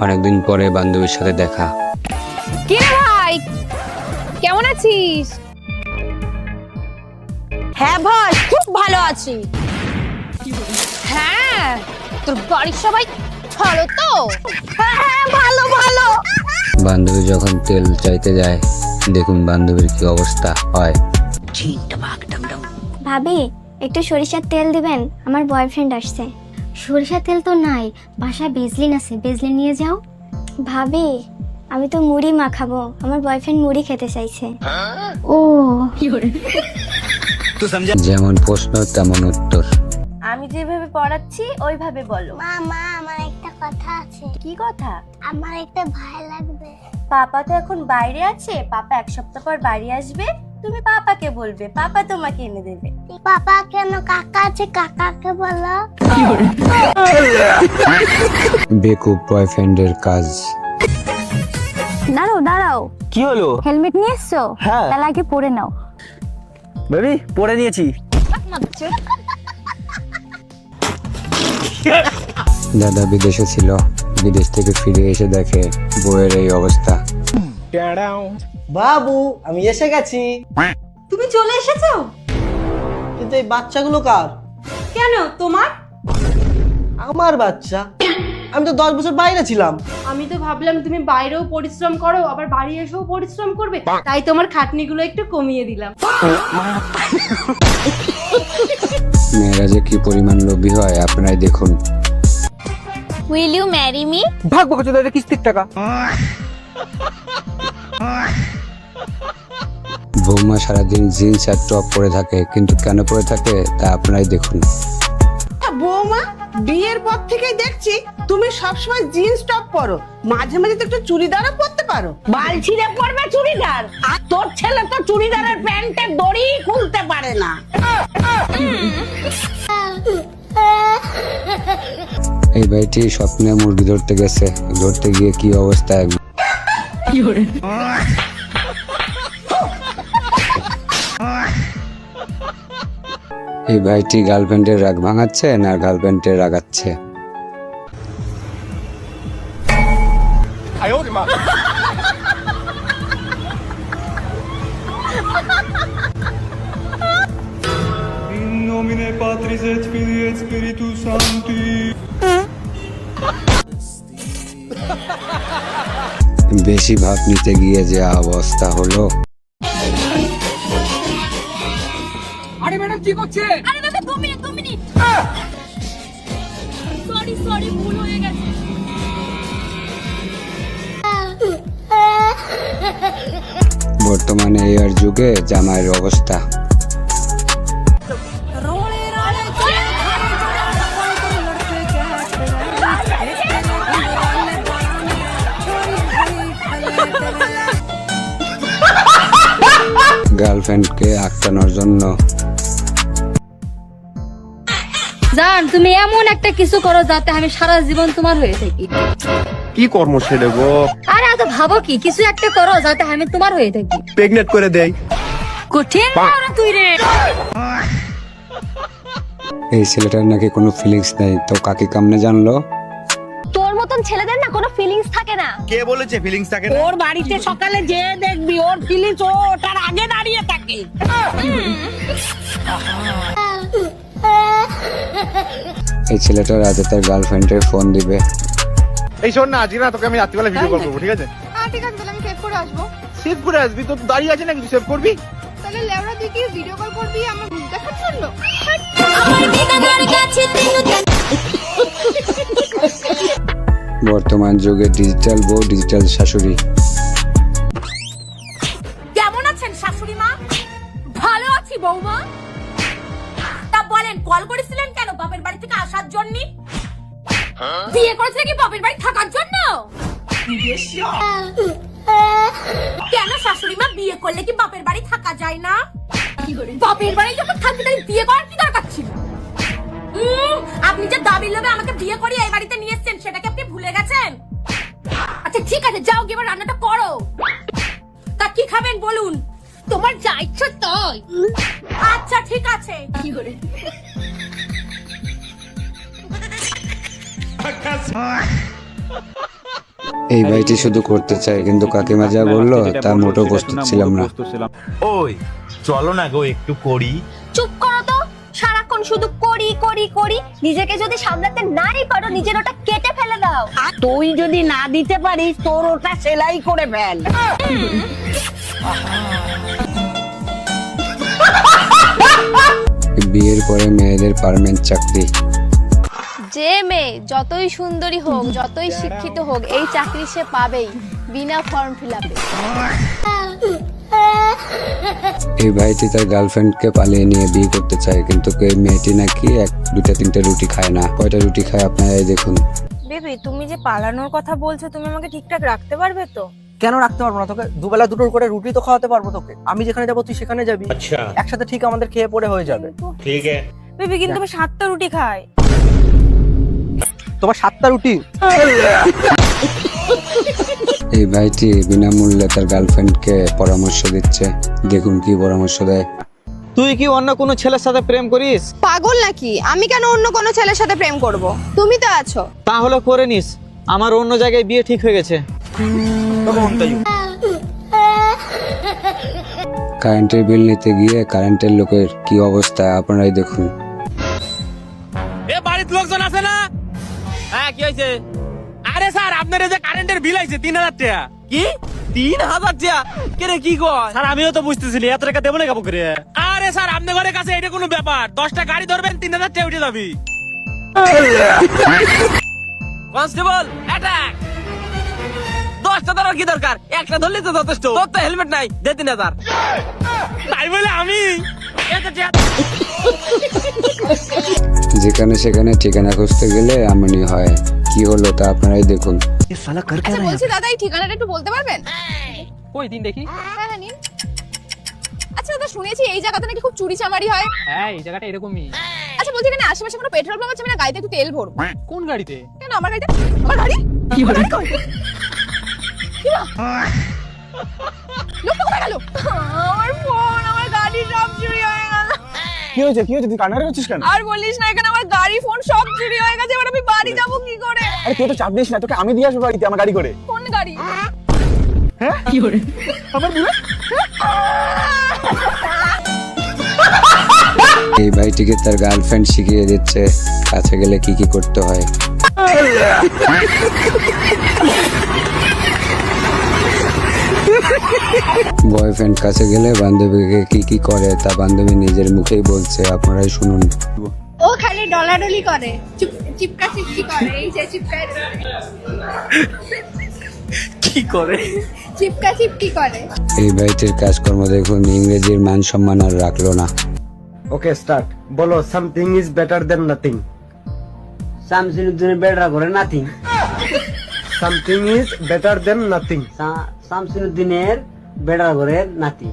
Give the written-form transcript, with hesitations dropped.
অনেকদিন পরে বান্ধবীর সাথে দেখা। কি রে ভাই, কেমন আছিস? হ্যাঁ ভাই, খুব ভালো আছি। হ্যাঁ, তোর বাড়ির সবাই ভালো তো? হ্যাঁ হ্যাঁ, ভালো ভালো। বান্ধবী যখন তেল চাইতে যায়, দেখুন বান্ধবীর কি অবস্থা হয়। ভাবি, একটু সরিষার তেল দিবেন, আমার বয়ফ্রেন্ড আসছে। সরিষার তেল তো নাই, বাসায় বেজলিন আছে, বেজলিন নিয়ে যাও। ভাবি, আমি তো মুড়ি মাখাবো, আমার বয়ফ্রেন্ড মুড়ি খেতে চাইছে। ও যেমন প্রশ্ন তেমন উত্তর। আমি যেভাবে পড়াচ্ছি ওইভাবে বলো। মা, আমার একটা কথা আছে। কি কথা? আমার একটা ভাই লাগবে। পাপা তো এখন বাইরে আছে, পাপা এক সপ্তাহ পর বাড়ি আসবে, তুমি পাপাকে বলবে, পাপা তোমাকে এনে দেবে। পাপা কেন, কাকা আছে, কাকাকে বলো। বেকুব বয়ফ্রেন্ডের কাজ। দাঁড়াও দাঁড়াও, কি হলো? হেলমেট নিয়ে এসছো? হ্যাঁ। তাহলে আগে পরে নাও। বেবি, পরে নিয়েছি। দাদা বিদেশে ছিল, বিদেশ থেকে ফিরে এসে দেখে বউয়ের এই অবস্থা। বাবু, আমি এসে গেছি। তুমি চলে এসেছো? কিন্তু এই বাচ্চাগুলো কার? কেন তোমার? আমার বাচ্চা। আমি তো 10 বছর বাইরে ছিলাম। আমি তো ভাবলাম তুমি বাইরেও পরিশ্রম করো আবার বাড়ি এসেও পরিশ্রম করবে, তাই তোমার খাটনিগুলো একটু কমিয়ে দিলাম। মেয়েরা যে কি পরিমাণ লোভী হয় আপনারাই দেখুন। Will you marry me? ভাগ বকছো, এটা কিস্তির টাকা। বৌমা সারাদিন জিন্স আর টপ পরে থাকে, কিন্তু কেন পরে থাকে তা আপনারাই দেখুন। বৌমা, বিয়ের পর থেকেই দেখছি তুমি সবসময় জিন্স টপ পরো, মাঝে মাঝে তো একটু চুড়িদারও পরতে পারো। বাল ছিঁড়ে পড়বে চুড়িদার, আর তোর ছেলে তো চুড়িদারের প্যান্টের দড়ি খুলতে পারে না। এই ভাইটি স্বপ্নে মুরগি ধরতে গেছে, ধরতে গিয়ে কি অবস্থা। এই ভাইটি গার্লফ্রেন্ডের রাগ ভাঙাচ্ছে না গার্লফ্রেন্ডের রাগাচ্ছে। বেশি ভাব নিতে গিয়ে যে অবস্থা হলো। আরে ম্যাডাম কি করছেন? আরে দাদা 2 মিনিট। সরি ভুল হয়ে গেছে। বর্তমানে এর যুগে জামাইয়ের অবস্থা। গার্লফ্রেন্ডকে আটকানোর জন্য জান, তুমি এমন একটা কিছু করো যাতে আমি সারা জীবন তোমার হয়ে থাকি। কি কর্ম সেরে গো? আরে এত ভাবো কি, কিছু একটা করো যাতে আমি তোমার হয়ে থাকি। প্রেগনেন্ট করে দেই। কঠিন না তুই রে। এই ছেলেটার নাকি কোনো ফিলিংস নেই, তো কাকি কামনে জানলো? তোর মতন ছেলেদের না কোনো ফিলিংস থাকে না। কে বলেছে ফিলিংস থাকে না? ওর বাড়িতে সকালে যে দেখবি ওর ফিলিংস ওটার আগে দাঁড়িয়ে থাকে। এই ছেলেটা রাতে তার গার্লফ্রেন্ডের ফোন দিবে। এই শোন না, আজকে না তোকে আমি রাত্রিবেলা ভিডিও কল করবো, ঠিক আছে? হ্যাঁ ঠিক আছে, তাহলে আমি সেভ করে আসবো। সেভ করে আসবি তো, দাঁড়িয়ে আছে না কিছু সেভ করবি? তাহলে লেওড়া তুই কি ভিডিও কল করবি আমার মুখ দেখার জন্য? বর্তমান যুগে ডিজিটাল বউ, ডিজিটাল শাশুড়ি। কেমন আছেন শাশুড়ি মা? ভালো আছি বৌমা। তা বলেন, কল করেছিলেন কেন? বাপের বাড়ি থেকে আসার জন্য? বিয়ে করেছে কি বাপের বাড়ি থাকার জন্য? কেন শাশুড়ি মা, বিয়ে করলে কি বাপের বাড়ি থাকা যায় না? বাপের বাড়ি যখন থাকবে তাহলে বিয়ে করার কি দরকার ছিল? আপনি যে দাবির লোভে আমাকে বিয়ে করে এই বাড়িতে নিয়ে এসেছেন, সেটাকে আপনি ভুলে গেছেন? আচ্ছা ঠিক আছে, যাও গিয়ে এবার রান্নাটা করো। তা কি খাবেন বলুন, তোমার যা ইচ্ছা তাই। আচ্ছা ঠিক আছে। কি করে এই ভাইটি শুধু করতে চায়, কিন্তু কাকিমা যা বললো তা মোটেও প্রস্তুত ছিলাম না। ওই চলো না গো একটু করি। চুপ করো তো, সারাক্ষণ শুধু করি করি করি। নিজেকে যদি সামলাতে নাই পারো, নিজের ওটা কেটে ফেলে দাও। তুই যদি না দিতে পারিস তোর ওটা সেলাই করে ফেল। বিয়ের পরে মেয়েদের পার্মানেন্ট চাকরি। যে মেয়ে যতই সুন্দরী হোক, যতই শিক্ষিত হোক, এই চাকরি সে পাবেই বিনা ফর্ম ফিল আপে। এই ভাইটি তার গার্লফ্রেন্ডকে পালিয়ে নিয়ে বিয়ে করতে চায়, কিন্তু এই মেয়েটি নাকি 1-2-3টে রুটি খায় না। কয়টা রুটি খায় আপনারাই দেখুন। বেবি, তুমি যে পালানোর কথা বলছো, তুমি আমাকে ঠিকঠাক রাখতে পারবে তো? কেন রাখতে পারবো না? তোকে দুবেলা দুটোর করে রুটি তো খাওয়াতে পারবো তোকে। আমি যেখানে যাবো তুই সেখানে যাবি, একসাথে ঠিক আমাদের খেয়ে পড়ে হয়ে যাবে। ঠিক আছে বেবি, কিন্তু আমি 7টা রুটি খাই। তোমার 7টা রুটি? এই ভাইটি বিনামূল্যে তার গার্লফ্রেন্ডকে পরামর্শ দিচ্ছে। দেখুন কি পরামর্শ দেয়। তুই কি অন্য কোনো ছেলের সাথে প্রেম করিস? পাগল নাকি? আমি কেন অন্য কোনো ছেলের সাথে প্রেম করব? তুমি তো আছো। তাহলে করে নিস, আমার অন্য জায়গায় বিয়ে ঠিক হয়ে গেছে। কারেন্টের বিল নিতে গিয়ে কারেন্টের লোকের কি অবস্থা আপনারাই দেখুন। এ বাড়ির লোকজন আছে না? হ্যাঁ, কি হয়েছে? আরে স্যার, আপনার এই যে কারেন্টের বিল আইছে 3000 টাকা। কি 3000 টাকা? কে রে, কি কয়? স্যার আমিও তো বুঝতেছিলি, এত টাকা দেবো না কাবু করে। আরে স্যার, আপনার ঘরের কাছে এটা কোনো ব্যাপার? 10টা গাড়ি ধরবেন, 3000 টাকা উঠে যাবি। Constable, attack! 10টা ধরার কি দরকার? একটা ধরলে তো যথেষ্ট। তোর তো হেলমেট নাই, দে 3000। তাই বলে আমি এত টাকা যেখানে সেখানে ঠিকানা খুঁজতে গেলে এমনই হয়। কি হলো তা আপনারাই দেখুন। বলছি দাদা, এই ঠিকানাটা একটু বলতে পারবেন? কই দিন দেখি। হ্যাঁ নিন। আচ্ছা দাদা, শুনেছি এই জায়গাতে নাকি খুব চুরি চামারি হয়। হ্যাঁ, এই জায়গাটা এরকমই। আচ্ছা বলছি, এখানে আশেপাশে কোনো পেট্রোল পাম্প আছে? আমি না গাড়িতে একটু তেল ভরবো। কোন গাড়িতে? কেন আমার গাড়িতে? আমার গাড়ি? কি গাড়ি কই? কি না? লোক কোথায় গেল? আমার ফোন, আমার গাড়ি সব চুরি হয়ে গেল। কি হয়েছে? কি হয়েছে? তুই কান্নাকাটি করছিস কেন? আর বলিস না, এখানে আমার গাড়ি ফোন সব চুরি হয়ে গেছে। এবার আমি বাড়ি যাবো কি করে? আরে তুই তো চাপ নিস না, তোকে আমি দিয়ে আসবো বাড়িতে আমার গাড়ি করে। কোন গাড়ি? হ্যাঁ কি করে? আমার বুলেট। এই ভাইটিকে তার গার্লফ্রেন্ড শিখিয়ে দিচ্ছে কাছে গেলে কি কি করতে হয়। বয়ফ্রেন্ড কাছে গেলে বান্ধবীকে কি কি করে তা বান্ধবী নিজের মুখেই বলছে, আপনারাই শুনুন। ও খালি ডলাডলি করে, চিপকা চিপকি করে। এই যে চিপকা কি করে? চিপকা চিপকি করে। এই ভাইটির কাজকর্ম দেখুন, ইংরেজির মান সম্মান আর রাখলো না। Okay start. বলো, something is better than nothing. শামসিনুদ্দিনের বেড়া করে nothing. Something is better than nothing. শামসিনুদ্দিনের বেড়া করে নাথিং।